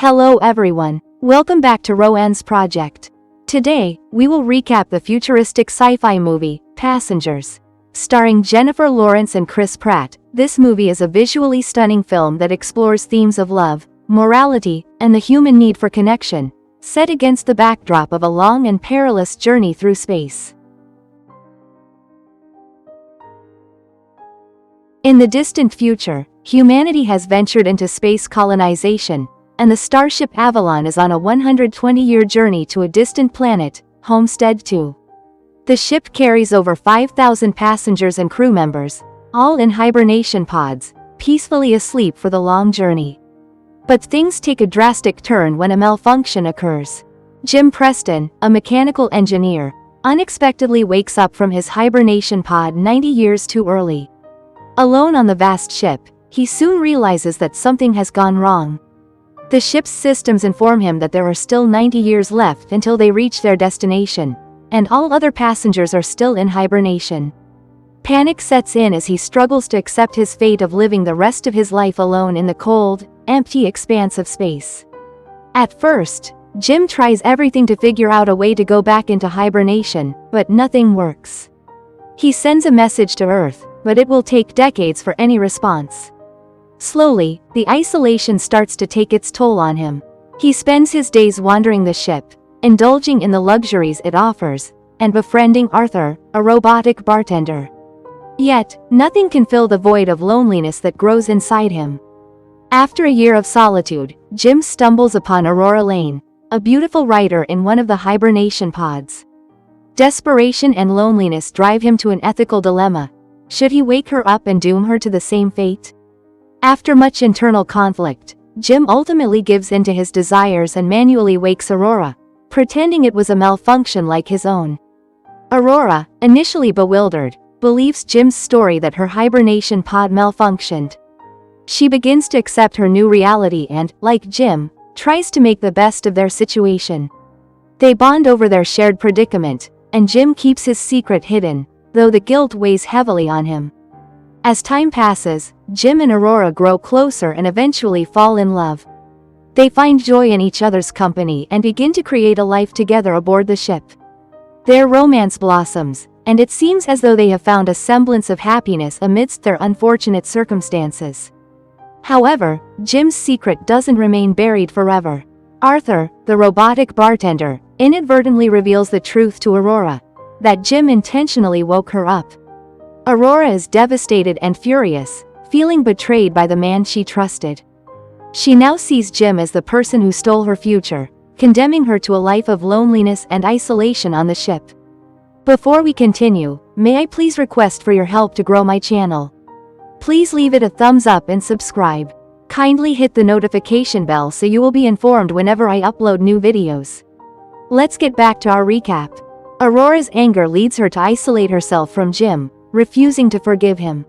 Hello everyone, welcome back to Roan's Project. Today, we will recap the futuristic sci-fi movie, Passengers. Starring Jennifer Lawrence and Chris Pratt, this movie is a visually stunning film that explores themes of love, morality, and the human need for connection, set against the backdrop of a long and perilous journey through space. In the distant future, humanity has ventured into space colonization, and the starship Avalon is on a 120-year journey to a distant planet, Homestead 2. The ship carries over 5,000 passengers and crew members, all in hibernation pods, peacefully asleep for the long journey. But things take a drastic turn when a malfunction occurs. Jim Preston, a mechanical engineer, unexpectedly wakes up from his hibernation pod 90 years too early. Alone on the vast ship, he soon realizes that something has gone wrong. The ship's systems inform him that there are still 90 years left until they reach their destination, and all other passengers are still in hibernation. Panic sets in as he struggles to accept his fate of living the rest of his life alone in the cold, empty expanse of space. At first, Jim tries everything to figure out a way to go back into hibernation, but nothing works. He sends a message to Earth, but it will take decades for any response. Slowly, the isolation starts to take its toll on him. He spends his days wandering the ship, indulging in the luxuries it offers, and befriending Arthur, a robotic bartender. Yet, nothing can fill the void of loneliness that grows inside him. After a year of solitude, Jim stumbles upon Aurora Lane, a beautiful writer in one of the hibernation pods. Desperation and loneliness drive him to an ethical dilemma. Should he wake her up and doom her to the same fate? After much internal conflict, Jim ultimately gives in to his desires and manually wakes Aurora, pretending it was a malfunction like his own. Aurora, initially bewildered, believes Jim's story that her hibernation pod malfunctioned. She begins to accept her new reality and, like Jim, tries to make the best of their situation. They bond over their shared predicament, and Jim keeps his secret hidden, though the guilt weighs heavily on him. As time passes, Jim and Aurora grow closer and eventually fall in love. They find joy in each other's company and begin to create a life together aboard the ship. Their romance blossoms, and it seems as though they have found a semblance of happiness amidst their unfortunate circumstances. However, Jim's secret doesn't remain buried forever. Arthur, the robotic bartender, inadvertently reveals the truth to Aurora, that Jim intentionally woke her up. Aurora is devastated and furious, feeling betrayed by the man she trusted. She now sees Jim as the person who stole her future, condemning her to a life of loneliness and isolation on the ship. Before we continue, may I please request for your help to grow my channel? Please leave it a thumbs up and subscribe. Kindly hit the notification bell so you will be informed whenever I upload new videos. Let's get back to our recap. Aurora's anger leads her to isolate herself from Jim, refusing to forgive him.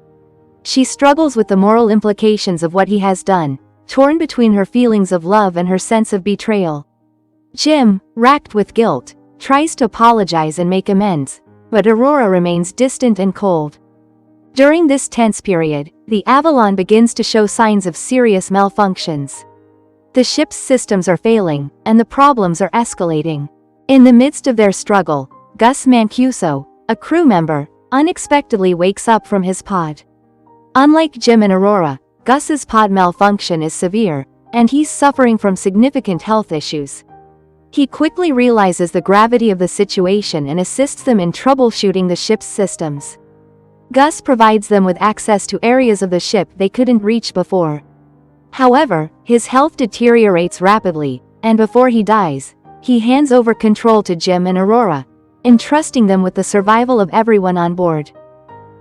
She struggles with the moral implications of what he has done, torn between her feelings of love and her sense of betrayal. Jim, racked with guilt, tries to apologize and make amends, but Aurora remains distant and cold. During this tense period, the Avalon begins to show signs of serious malfunctions. The ship's systems are failing, and the problems are escalating. In the midst of their struggle, Gus Mancuso, a crew member, unexpectedly wakes up from his pod. Unlike Jim and Aurora, Gus's pod malfunction is severe, and he's suffering from significant health issues. He quickly realizes the gravity of the situation and assists them in troubleshooting the ship's systems. Gus provides them with access to areas of the ship they couldn't reach before. However, his health deteriorates rapidly, and before he dies, he hands over control to Jim and Aurora, entrusting them with the survival of everyone on board.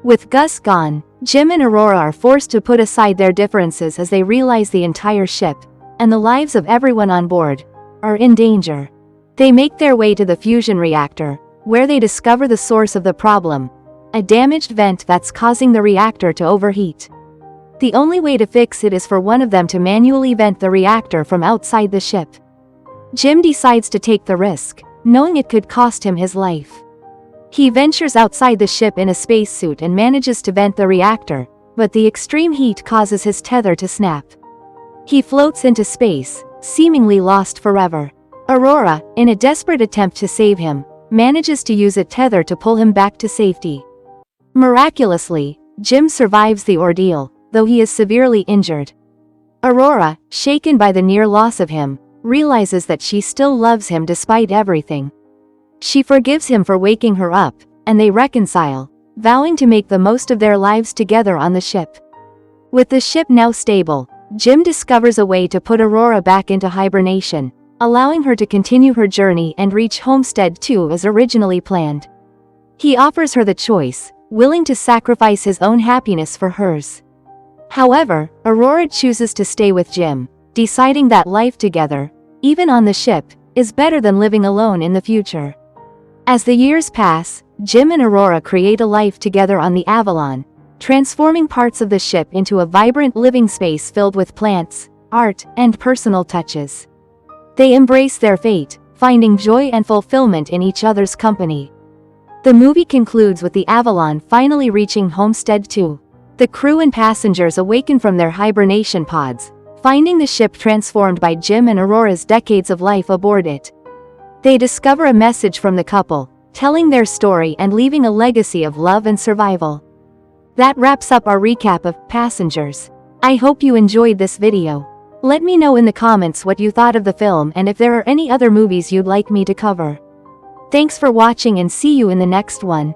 With Gus gone, Jim and Aurora are forced to put aside their differences as they realize the entire ship, and the lives of everyone on board, are in danger. They make their way to the fusion reactor, where they discover the source of the problem, a damaged vent that's causing the reactor to overheat. The only way to fix it is for one of them to manually vent the reactor from outside the ship. Jim decides to take the risk, knowing it could cost him his life. He ventures outside the ship in a spacesuit and manages to vent the reactor, but the extreme heat causes his tether to snap. He floats into space, seemingly lost forever. Aurora, in a desperate attempt to save him, manages to use a tether to pull him back to safety. Miraculously, Jim survives the ordeal, though he is severely injured. Aurora, shaken by the near loss of him, realizes that she still loves him despite everything. She forgives him for waking her up, and they reconcile, vowing to make the most of their lives together on the ship. With the ship now stable, Jim discovers a way to put Aurora back into hibernation, allowing her to continue her journey and reach Homestead 2 as originally planned. He offers her the choice, willing to sacrifice his own happiness for hers. However, Aurora chooses to stay with Jim, deciding that life together, even on the ship, is better than living alone in the future. As the years pass, Jim and Aurora create a life together on the Avalon, transforming parts of the ship into a vibrant living space filled with plants, art, and personal touches. They embrace their fate, finding joy and fulfillment in each other's company. The movie concludes with the Avalon finally reaching Homestead 2. The crew and passengers awaken from their hibernation pods, finding the ship transformed by Jim and Aurora's decades of life aboard it. They discover a message from the couple, telling their story and leaving a legacy of love and survival. That wraps up our recap of Passengers. I hope you enjoyed this video. Let me know in the comments what you thought of the film and if there are any other movies you'd like me to cover. Thanks for watching and see you in the next one.